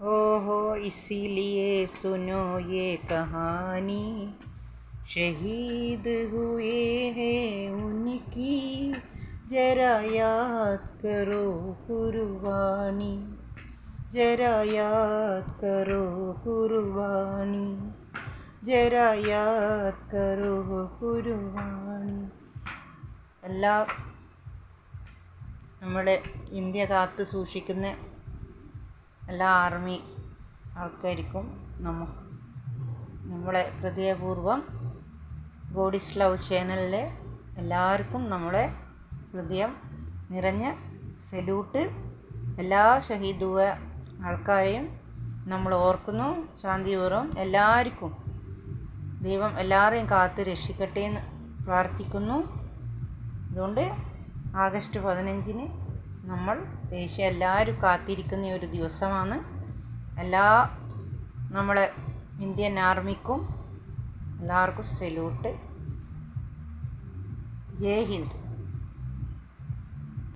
ओहो इसीलिए सुनो ये कहानी, शहीद हुए हैं उनकी, जरा याद करो कुर्बानी, जरा याद करो कुर्बानी, जरा याद करो കുർബാനി. എല്ലാ നമ്മുടെ ഇന്ത്യ കാത്ത് സൂക്ഷിക്കുന്ന എല്ലാ ആർമി ആൾക്കാർക്കും നമ്മളെ ഹൃദയപൂർവ്വം ഗോഡ് ഈസ് ലവ് ചാനലിലെ എല്ലാവർക്കും നമ്മളെ ഹൃദയം നിറഞ്ഞ സല്യൂട്ട്. എല്ലാ ഷഹീദുവ ആൾക്കാരെയും നമ്മൾ ഓർക്കുന്നു. ശാന്തിപൂർവ്വം എല്ലാവർക്കും ദൈവം എല്ലാവരെയും കാത്ത് രക്ഷിക്കട്ടെ എന്ന് പ്രാർത്ഥിക്കുന്നു. അതുകൊണ്ട് ആഗസ്റ്റ് 15 നമ്മൾ ദേശീയ എല്ലാവരും കാത്തിരിക്കുന്ന ഒരു ദിവസമാണ്. നമ്മളെ ഇന്ത്യൻ ആർമിക്കും എല്ലാവർക്കും സല്യൂട്ട്. ജയ് ഹിന്ദ്.